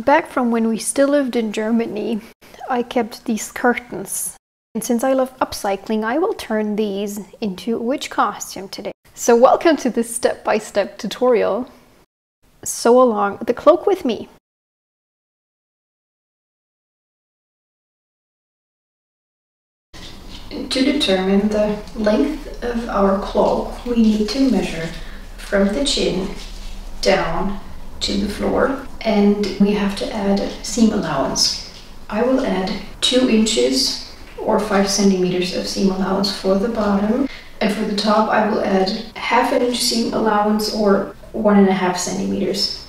Back from when we still lived in Germany, I kept these curtains. And since I love upcycling, I will turn these into a witch costume today. So welcome to this step-by-step tutorial. Sew along the cloak with me. To determine the length of our cloak, we need to measure from the chin down to the floor, and we have to add seam allowance. I will add 2 inches or 5 centimeters of seam allowance for the bottom, and for the top I will add ½ inch seam allowance or 1½ centimeters.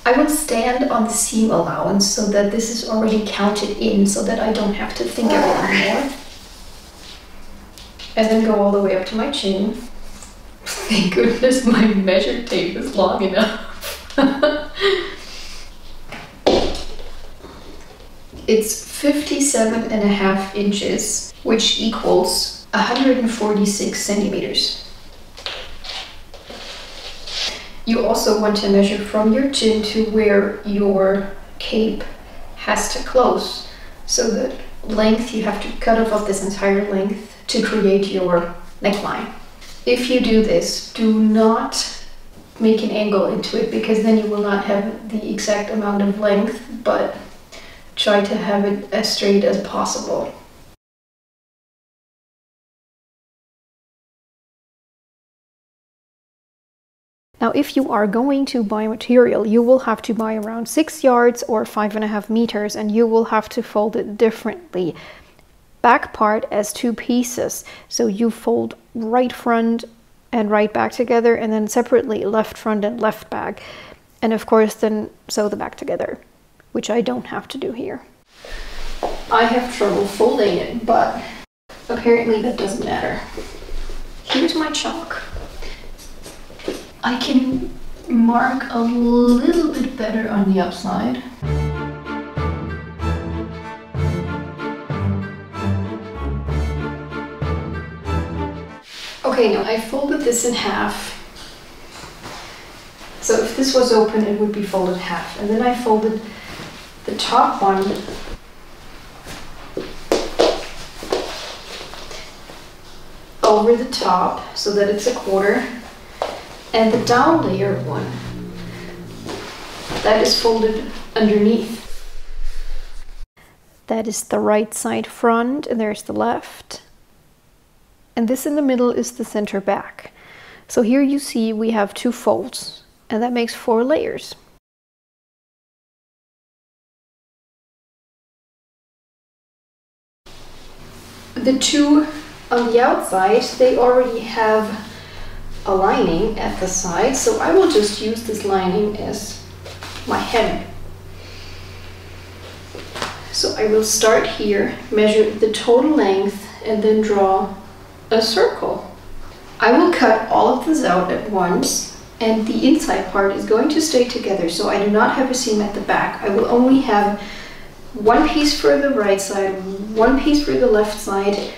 I will stand on the seam allowance so that this is already counted in, so that I don't have to think of it anymore. And then go all the way up to my chin. Thank goodness my measure tape is long enough. It's 57½ inches, which equals 146 centimeters. You also want to measure from your chin to where your cape has to close. So the length, you have to cut off this entire length to create your neckline. If you do this, do not make an angle into it, because then you will not have the exact amount of length, but try to have it as straight as possible. Now, if you are going to buy material, you will have to buy around 6 yards or 5½ meters, and you will have to fold it differently. Back part as 2 pieces, so you fold right front and right back together, and then separately left front and left back, and of course then sew the back together, which I don't have to do here. I have trouble folding it, but apparently that doesn't matter. Here's my chalk. I can mark a little bit better on the upside. Okay, now I folded this in half. So if this was open, it would be folded half. And then I folded the top one over the top so that it's a quarter. And the down layer one, that is folded underneath. That is the right side front, and there's the left. And this in the middle is the center back. So here you see we have 2 folds, and that makes 4 layers. The 2 on the outside, they already have a lining at the side, so I will just use this lining as my hem. So I will start here, measure the total length, and then draw a circle. I will cut all of this out at once, and the inside part is going to stay together, so I do not have a seam at the back. I will only have 1 piece for the right side, 1 piece for the left side.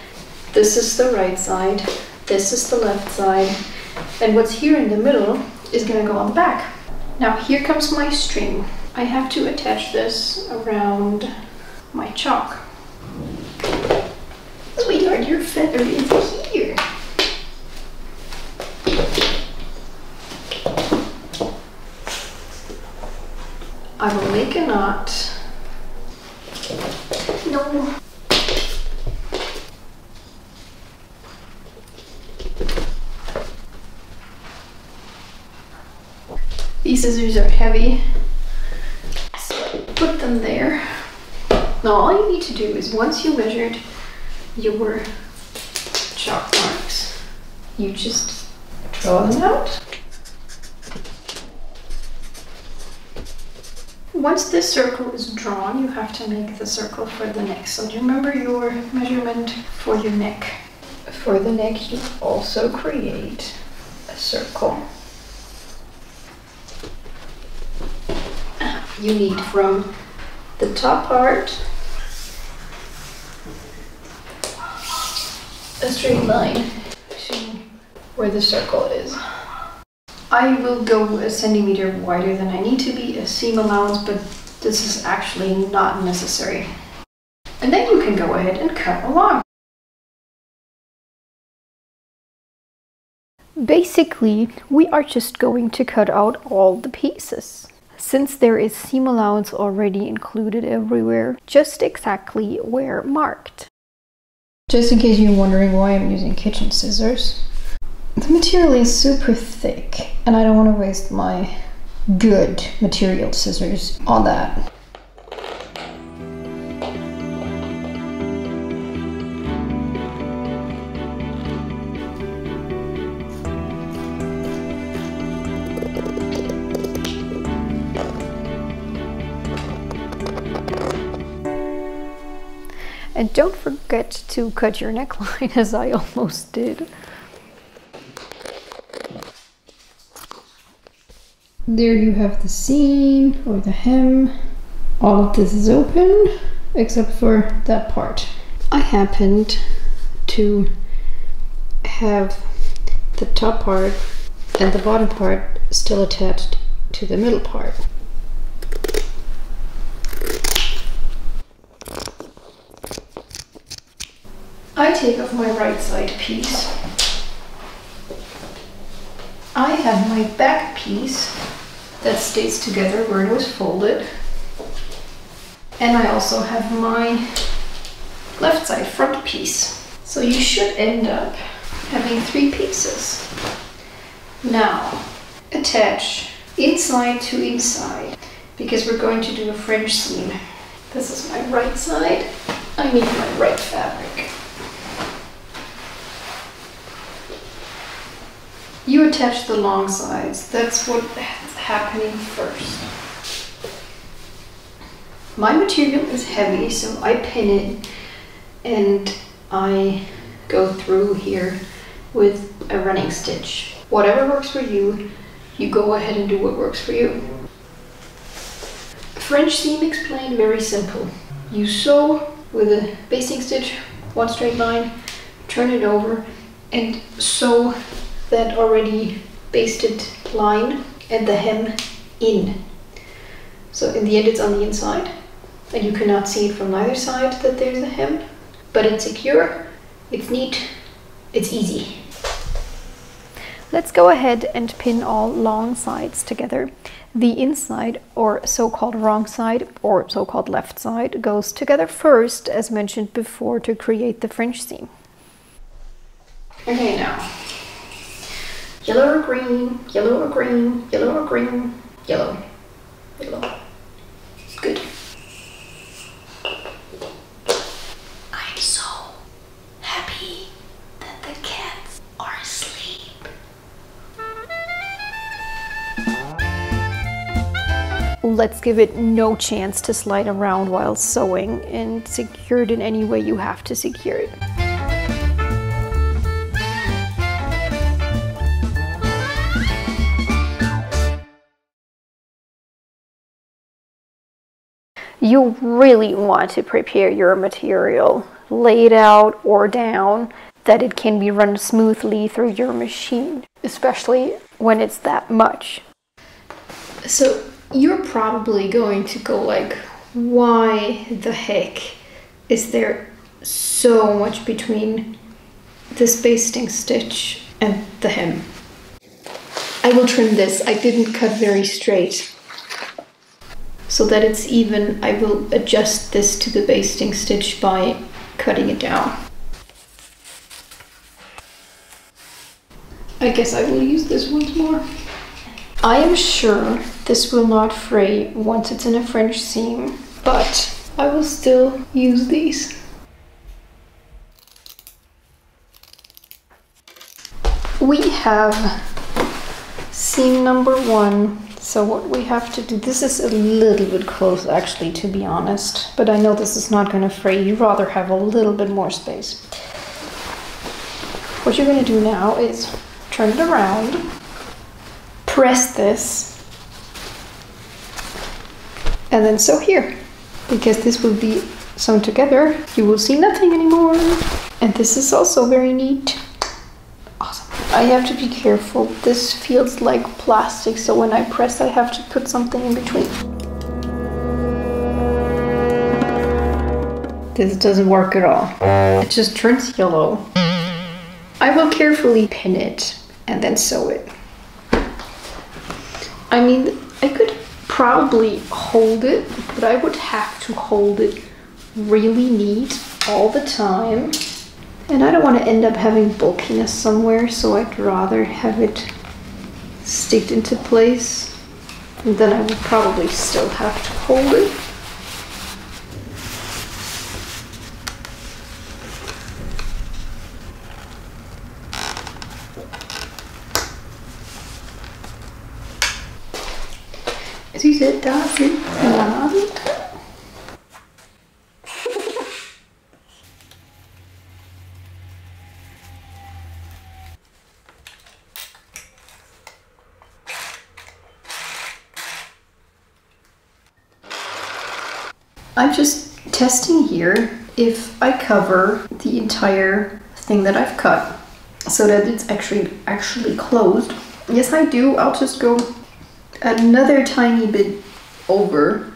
This is the right side, this is the left side, and what's here in the middle is going to go on the back. Now here comes my string. I have to attach this around my chalk. Sweetheart, your feather is here. I will make a knot. No. These scissors are heavy. So put them there. Now all you need to do is, once you measured your chalk marks, you just draw them out. Once this circle is drawn, you have to make the circle for the neck. So do you remember your measurement for your neck? For the neck, you also create a circle. You need from the top part a straight line to where the circle is. I will go a centimeter wider than I need to be, a seam allowance, but this is actually not necessary. And then you can go ahead and cut along. Basically, we are just going to cut out all the pieces. Since there is seam allowance already included everywhere, just exactly where marked. Just in case you're wondering why I'm using kitchen scissors, the material is super thick and I don't want to waste my good material scissors on that. And don't forget to cut your neckline, as I almost did. There you have the seam or the hem. All of this is open except for that part. I happened to have the top part and the bottom part still attached to the middle part. I take off my right side piece. I have my back piece that stays together where it was folded. And I also have my left side front piece. So you should end up having 3 pieces. Now, attach inside to inside, because we're going to do a French seam. This is my right side. I need my right fabric. You attach the long sides. That's what's happening first. My material is heavy, so I pin it and I go through here with a running stitch. Whatever works for you, you go ahead and do what works for you. French seam explained, very simple. You sew with a basting stitch, 1 straight line, turn it over and sew that already basted line and the hem in. So in the end it's on the inside and you cannot see it from either side that there's a hem, but it's secure, it's neat, it's easy. Let's go ahead and pin all long sides together. The inside, or so-called wrong side, or so-called left side, goes together first, as mentioned before, to create the French seam. Okay, now. Yellow or green, yellow or green, yellow or green, yellow, yellow. Good. I'm so happy that the cats are asleep. Let's give it no chance to slide around while sewing and secure it in any way you have to secure it. You really want to prepare your material, lay it out or down, that it can be run smoothly through your machine, especially when it's that much. So you're probably going to go like, why the heck is there so much between this basting stitch and the hem? I will trim this. I didn't cut very straight. So that it's even, I will adjust this to the basting stitch by cutting it down. I guess I will use this once more. I am sure this will not fray once it's in a French seam, but I will still use these. We have seam number 1. So what we have to do, this is a little bit close actually, to be honest, but I know this is not going to fray. You'd rather have a little bit more space. What you're going to do now is turn it around, press this, and then sew here. Because this will be sewn together, you will see nothing anymore. And this is also very neat. Awesome. I have to be careful. This feels like plastic, so when I press, I have to put something in between. This doesn't work at all. It just turns yellow. I will carefully pin it and then sew it. I mean, I could probably hold it, but I would have to hold it really neat all the time. And I don't want to end up having bulkiness somewhere, so I'd rather have it stick into place. And then I would probably still have to hold it. Süße, da sind Nasen. I'm just testing here if I cover the entire thing that I've cut so that it's actually closed. Yes, I do. I'll just go another tiny bit over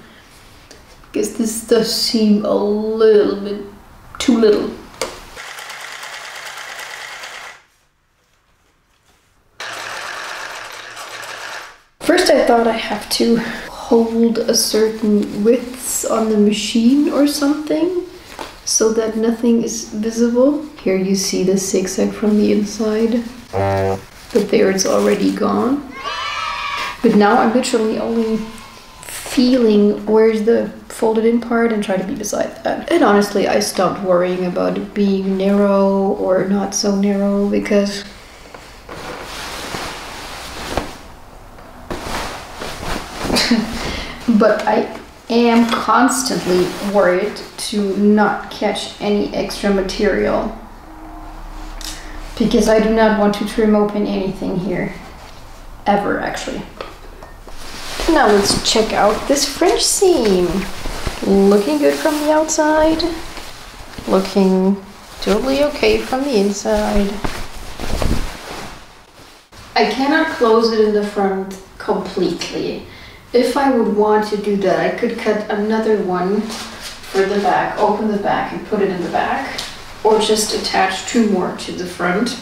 because this does seem a little bit too little. First I thought I have to hold a certain width on the machine or something so that nothing is visible. Here you see the zigzag from the inside, but there it's already gone. But now I'm literally only feeling where's the folded in part and try to be beside that. And honestly, I stopped worrying about it being narrow or not so narrow because but I am constantly worried to not catch any extra material because I do not want to trim open anything here, ever actually. Now let's check out this French seam. Looking good from the outside, looking totally okay from the inside. I cannot close it in the front completely. If I would want to do that, I could cut another one for the back, open the back and put it in the back, or just attach 2 more to the front,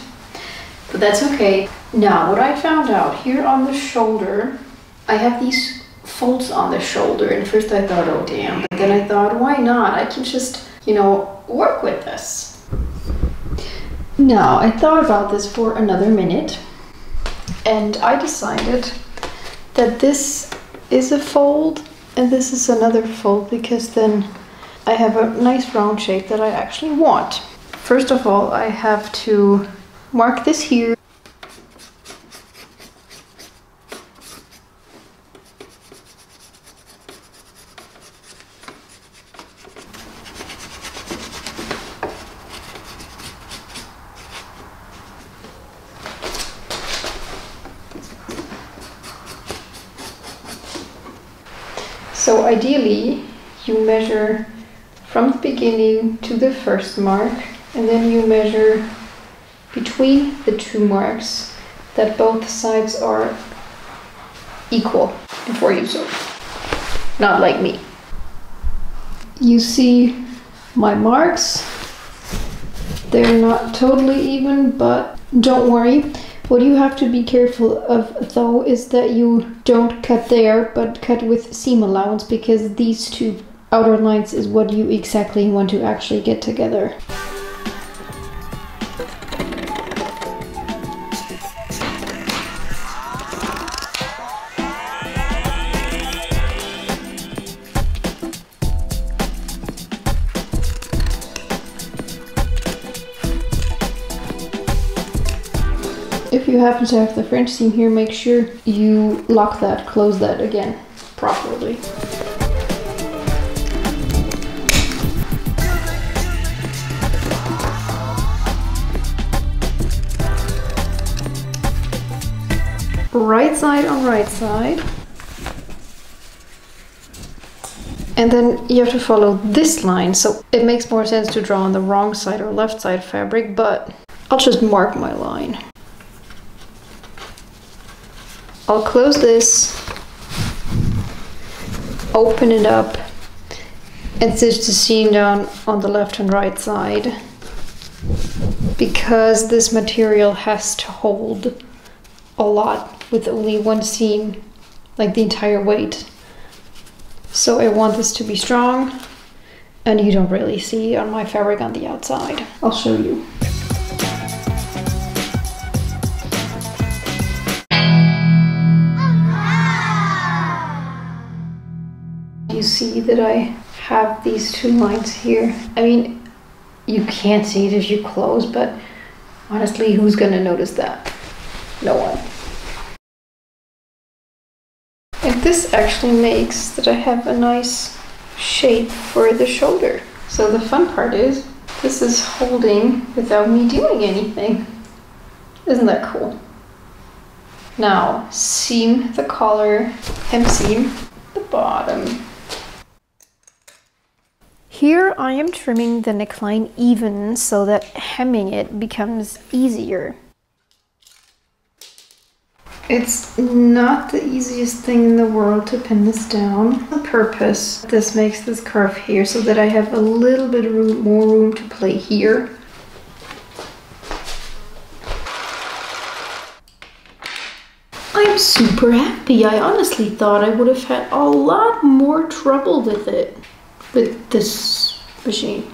but that's okay. Now, what I found out here on the shoulder, I have these folds on the shoulder, and first I thought, oh damn, but then I thought, why not? I can just, you know, work with this. Now, I thought about this for another minute, and I decided that this is a fold and this is another fold because then I have a nice round shape that I actually want. First of all, I have to mark this here. So ideally, you measure from the beginning to the first mark, and then you measure between the 2 marks that both sides are equal before you sew. Not like me. You see my marks. They're not totally even, but don't worry. What you have to be careful of though is that you don't cut there, but cut with seam allowance, because these 2 outer lines is what you exactly want to actually get together. you happen to have the French seam here, make sure you lock that, close that again properly. Right side on right side. And then you have to follow this line, so it makes more sense to draw on the wrong side or left side fabric, but I'll just mark my line. I'll close this, open it up, and stitch the seam down on the left and right side, because this material has to hold a lot with only one seam, like the entire weight. So I want this to be strong, and you don't really see on my fabric on the outside. I'll show you. You see that I have these two lines here. I mean, you can't see it if you close, but honestly, who's gonna notice that? No one. And this actually makes that I have a nice shape for the shoulder. So the fun part is, this is holding without me doing anything. Isn't that cool? Now, seam the collar, hem seam the bottom. Here I am trimming the neckline even so that hemming it becomes easier. It's not the easiest thing in the world to pin this down on purpose. This makes this curve here so that I have a little bit more room to play here. I'm super happy. I honestly thought I would have had a lot more trouble with it, with this machine.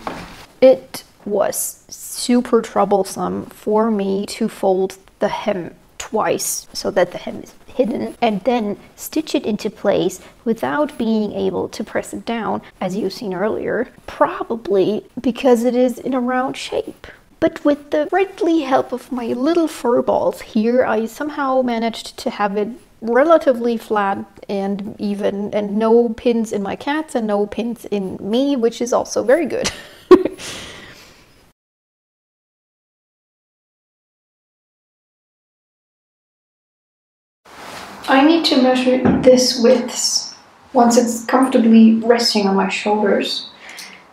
It was super troublesome for me to fold the hem twice so that the hem is hidden and then stitch it into place without being able to press it down, as you've seen earlier, probably because it is in a round shape. But with the friendly help of my little fur balls here, I somehow managed to have it relatively flat and even, and no pins in my cats and no pins in me, which is also very good. I need to measure this width once it's comfortably resting on my shoulders,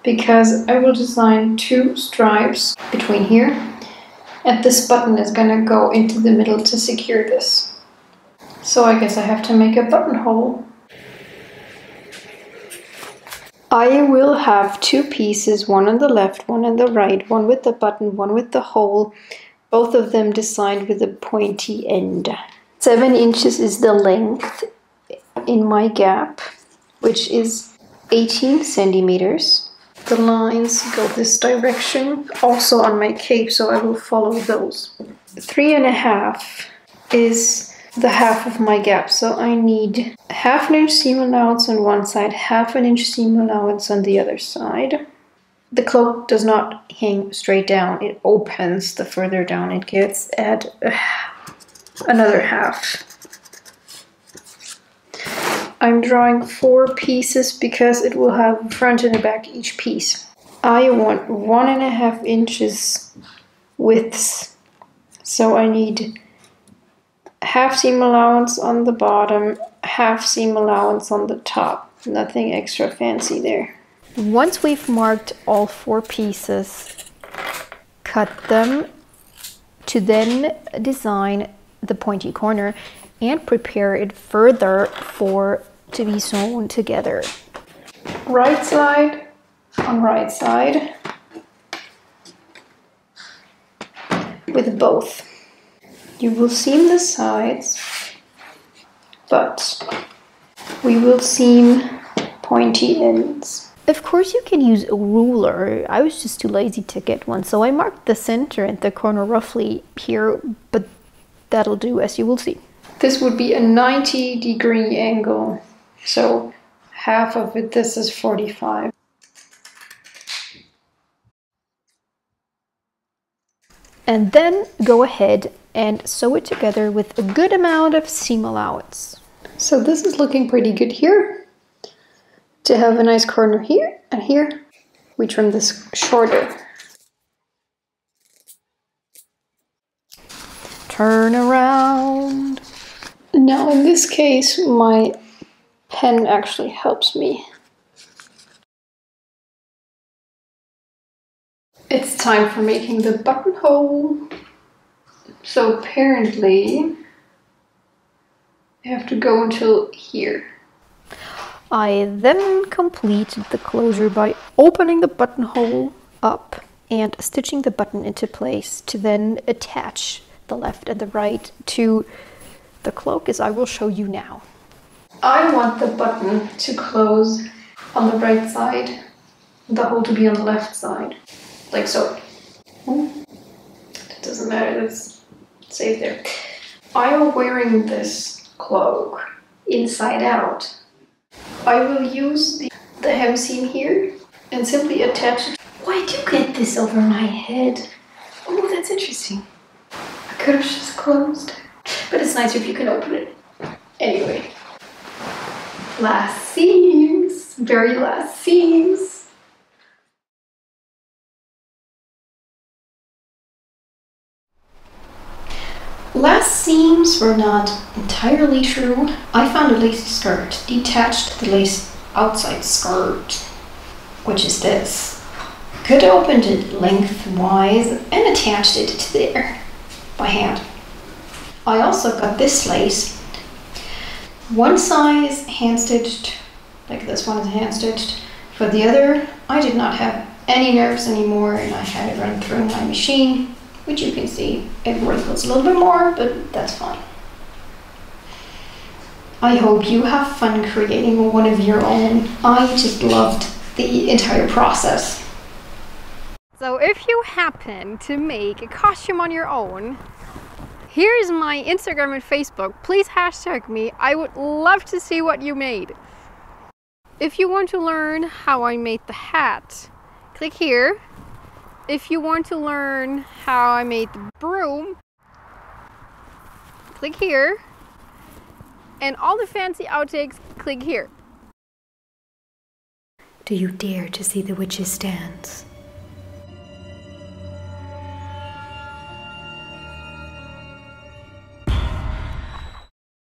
because I will design two stripes between here, and this button is gonna go into the middle to secure this. So I guess I have to make a buttonhole. I will have two pieces, one on the left, one on the right, one with the button, one with the hole, both of them designed with a pointy end. 7 inches is the length in my gap, which is 18 centimeters. The lines go this direction, also on my cape, so I will follow those. 3.5 is the half of my gap, so I need 1/2 inch seam allowance on one side, 1/2 inch seam allowance on the other side. The cloak does not hang straight down, it opens the further down it gets at another half. I'm drawing 4 pieces because it will have a front and a back each piece. I want 1.5 inches widths, so I need 1/2 seam allowance on the bottom, 1/2 seam allowance on the top. Nothing extra fancy there. Once we've marked all 4 pieces, cut them to then design the pointy corner and prepare it further to be sewn together. Right side on right side with both. You will seam the sides, but we will seam pointy ends. Of course you can use a ruler. I was just too lazy to get one, so I marked the center and the corner roughly here, but that'll do, as you will see. This would be a 90-degree angle, so half of it, this is 45. And then go ahead and sew it together with a good amount of seam allowance. So this is looking pretty good here. To have a nice corner here and here, we trim this shorter. Turn around. Now in this case, my pen actually helps me. It's time for making the buttonhole. So apparently, I have to go until here. I then completed the closure by opening the buttonhole up and stitching the button into place to then attach the left and the right to the cloak, as I will show you now. I want the button to close on the right side, the hole to be on the left side, like so. It doesn't matter, that's safe there. I am wearing this cloak inside out. I will use the hem seam here and simply attach it. Why do you get this over my head? Oh, that's interesting. I could have just closed, but it's nicer if you can open it. Anyway, last seams, very last seams. Last seams were not entirely true. I found a lacy skirt, detached the lace outside skirt, which is this. Could have opened it lengthwise and attached it to there by hand. I also got this lace, one size hand stitched, like this one is hand stitched. For the other, I did not have any nerves anymore and I had it run through my machine, which you can see it wrinkles a little bit more, but that's fine. I hope you have fun creating one of your own. I just loved the entire process. So if you happen to make a costume on your own, here's my Instagram and Facebook. Please hashtag me. I would love to see what you made. If you want to learn how I made the hat, click here. If you want to learn how I made the broom, click here. And all the fancy outtakes, click here. Do you dare to see the witch's dance?